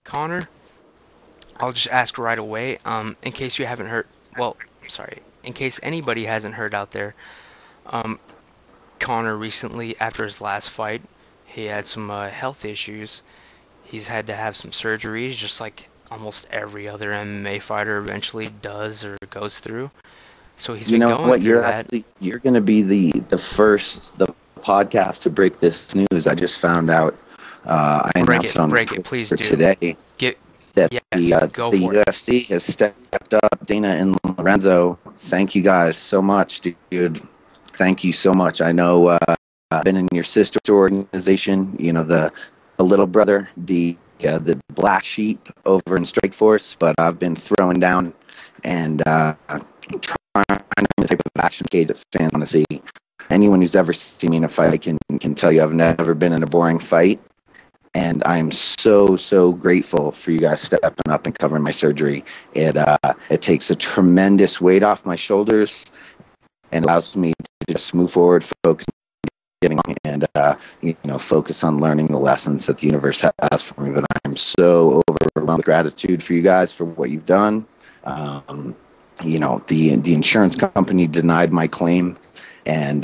Connor, I'll just ask right away. In case you haven't heard, well, sorry, in case anybody hasn't heard out there, um, Connor recently, after his last fight, he had some health issues. He's had to have some surgeries, just like almost every other MMA fighter eventually does or goes through. So he's You been know going what? through that. You're going to be the podcast to break this news. I just found out. I announced it on Break it, please Twitter do. today Get that yes, go the for it. UFC has stepped up. Dana and Lorenzo, thank you guys so much, dude. Thank you so much. I know I've been in your sister organization. You know the little brother, the black sheep over in Strikeforce, but I've been throwing down and trying the type of action cage that fans want to see. Anyone who's ever seen me in a fight can tell you I've never been in a boring fight, and I'm so grateful for you guys stepping up and covering my surgery. It takes a tremendous weight off my shoulders and allows me to just move forward, focus getting and focus on learning the lessons that the universe has for me. But I'm so overwhelmed with gratitude for you guys for what you've done. The insurance company denied my claim, and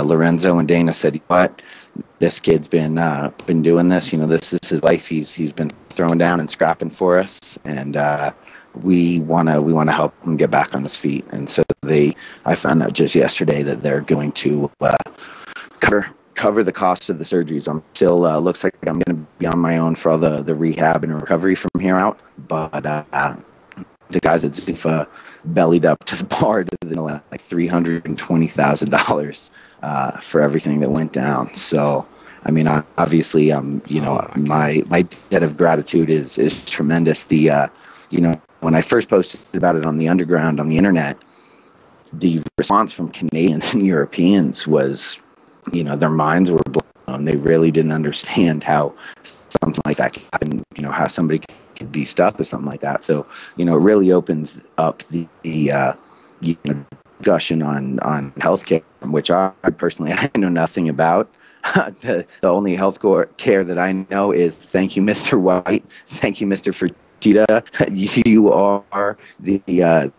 Lorenzo and Dana said, "You know what? This kid's been doing this. This is his life. He's been throwing down and scrapping for us, and we wanna help him get back on his feet." And so I found out just yesterday that they're going to cover the cost of the surgeries. I'm still looks like I'm going to be on my own for all the rehab and recovery from here out, but the guys at Zuffa bellied up to the bar to like $320,000 for everything that went down. So, I mean, obviously, my debt of gratitude is tremendous. When I first posted about it on the underground on the internet, the response from Canadians and Europeans was, their minds were blown. They really didn't understand how something like that could happen, how somebody could be stuck with something like that. So, it really opens up the discussion on healthcare, which I personally I know nothing about. The only health care that I know is thank you, Mr. White. Thank you, Mr. Fertitta. You are the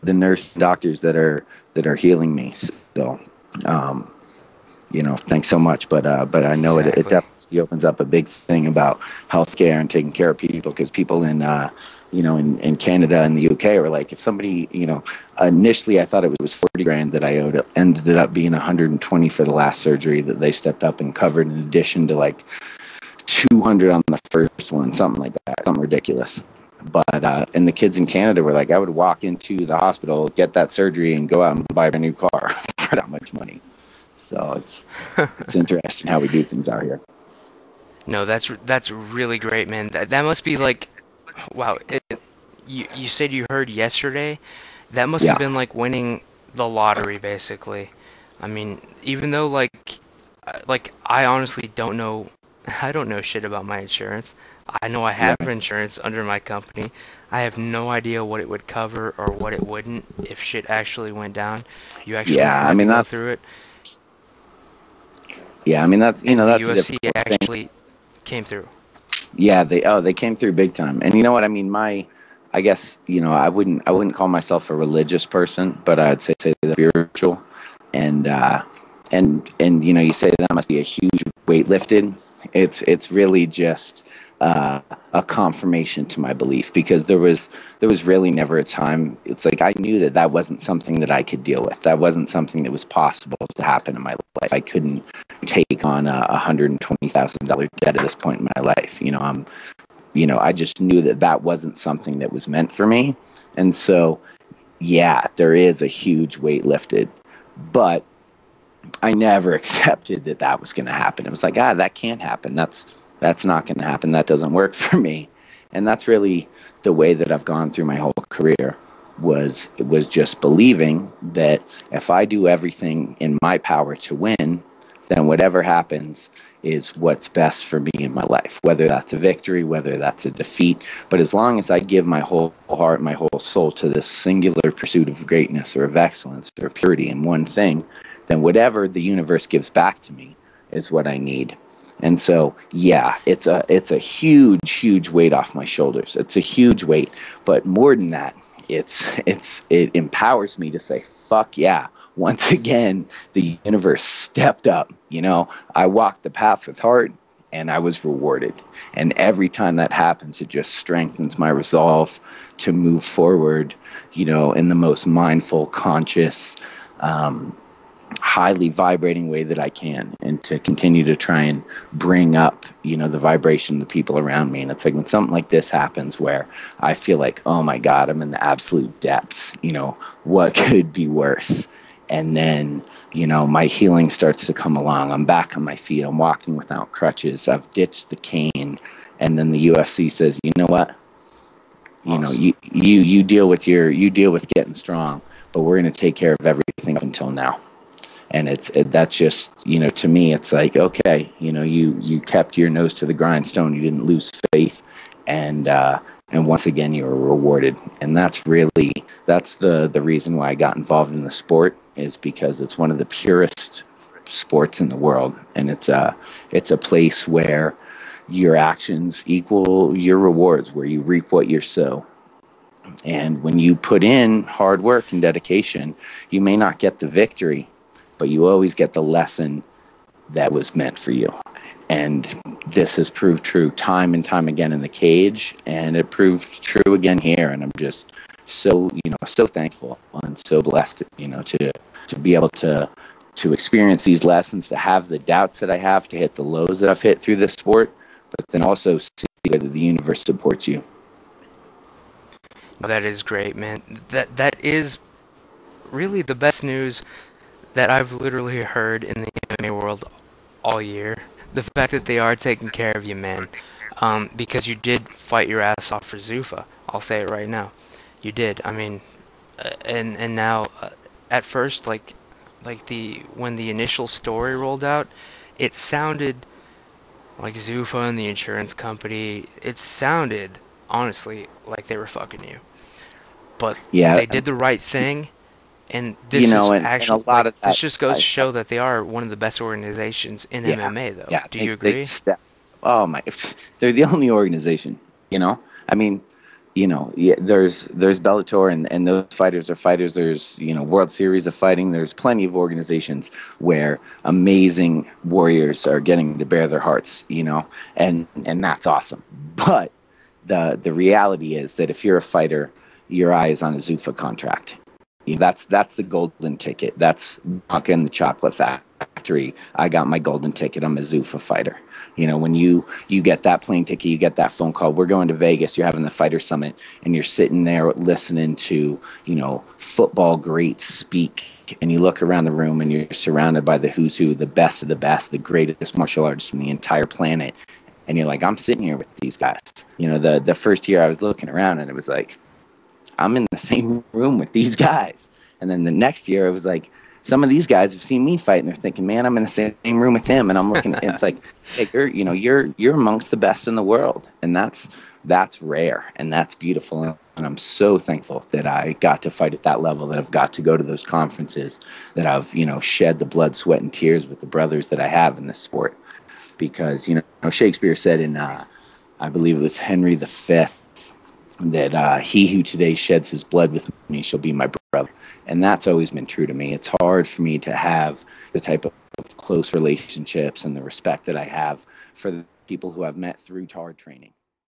nurse and doctors that are healing me. So, thanks so much. But I know it definitely opens up a big thing about healthcare and taking care of people, because people in in Canada and the UK were like, if somebody, initially I thought it was 40 grand that I owed. It ended up being 120 for the last surgery that they stepped up and covered, in addition to like 200 on the first one, something like that, something ridiculous. But and the kids in Canada were like, I would walk into the hospital, get that surgery, and go out and buy a new car for that much money. So it's interesting how we do things out here. No, that's really great, man. That must be like, wow. You said you heard yesterday. That must Yeah. have been like winning the lottery, basically. I mean, even though like I honestly don't know, I don't know shit about my insurance. I know I have Yeah. insurance under my company. I have no idea what it would cover or what it wouldn't if shit actually went down. You actually Yeah. I had to mean, go through it, that's and the that's the UFC difficult thing. actually came through. Yeah, they came through big time. And you know what I mean? I guess I wouldn't call myself a religious person, but I'd say that spiritual. And you say that must be a huge weight lifted. It's really just a confirmation to my belief, because there was really never a time. It's like I knew that wasn't something that I could deal with. That wasn't something that was possible to happen in my life. I couldn't take on a $120,000 debt at this point in my life. I just knew that wasn't something that was meant for me. And so, yeah, there is a huge weight lifted, but I never accepted that was going to happen. It was like, that can't happen. That's not going to happen. That doesn't work for me. And that's really the way that I've gone through my whole career, was just believing that if I do everything in my power to win, then whatever happens is what's best for me in my life, whether that's a victory, whether that's a defeat. But as long as I give my whole heart, my whole soul to this singular pursuit of greatness or of excellence or purity in one thing, then whatever the universe gives back to me is what I need. And so, yeah, it's a huge weight off my shoulders. It's a huge weight, but more than that, it empowers me to say, fuck yeah. Once again, the universe stepped up. I walked the path with heart, and I was rewarded. And every time that happens, it just strengthens my resolve to move forward, in the most mindful, conscious, highly vibrating way that I can, and to continue to try and bring up, the vibration of the people around me. And it's like when something like this happens where I feel like, oh my God, I'm in the absolute depths, what could be worse? And then, my healing starts to come along. I'm back on my feet. I'm walking without crutches. I've ditched the cane. And then the UFC says, you know what? Awesome. You deal with getting strong, but we're going to take care of everything up until now. And that's just, to me, it's like, okay, you kept your nose to the grindstone. You didn't lose faith. And once again, you were rewarded. And that's the reason why I got involved in the sport, is because it's one of the purest sports in the world. And it's a place where your actions equal your rewards, where you reap what you sow. And when you put in hard work and dedication, you may not get the victory, but you always get the lesson that was meant for you. And this has proved true time and time again in the cage, and it proved true again here. And I'm just so thankful and so blessed, to be able to experience these lessons, to have the doubts that I have, to hit the lows that I've hit through this sport, but then also see whether the universe supports you. That is great, man. That is really the best news that I've literally heard in the MMA world all year. The fact that they are taking care of you, man. Because you did fight your ass off for Zuffa. I'll say it right now. You did. I mean, and now, at first, like when the initial story rolled out, it sounded like Zuffa and the insurance company. It sounded honestly like they were fucking you. But Yeah, they did the right thing, and and a lot of that, this just goes to show that they are one of the best organizations in yeah, MMA, though. yeah, Do you they agree? step. Oh my, they're the only organization. I mean, yeah, there's Bellator, and those fighters are fighters. There's World Series of Fighting. There's plenty of organizations where amazing warriors are getting to bear their hearts. And that's awesome. But the reality is that if you're a fighter, your eye is on a Zuffa contract. That's the golden ticket. That's Bunkin' the Chocolate Factory. I got my golden ticket. I'm a Zuffa fighter. When you get that plane ticket, you get that phone call. We're going to Vegas. You're having the Fighter Summit, and you're sitting there listening to football greats speak, and you look around the room, and you're surrounded by the who's who, the best of the best, the greatest martial artists from the entire planet, and you're like, I'm sitting here with these guys. The first year I was looking around, and it was like, I'm in the same room with these guys. And then the next year, it was like, some of these guys have seen me fight, and they're thinking, man, I'm in the same room with him. And I'm looking at it, it's like, hey, you're amongst the best in the world. And that's rare, and that's beautiful. And I'm so thankful that I got to fight at that level, that I've got to go to those conferences, that I've, shed the blood, sweat, and tears with the brothers that I have in this sport. Because, Shakespeare said in, I believe it was Henry V, that he who today sheds his blood with me shall be my brother. And that's always been true to me. It's hard for me to have the type of close relationships and the respect that I have for the people who I've met through hard training.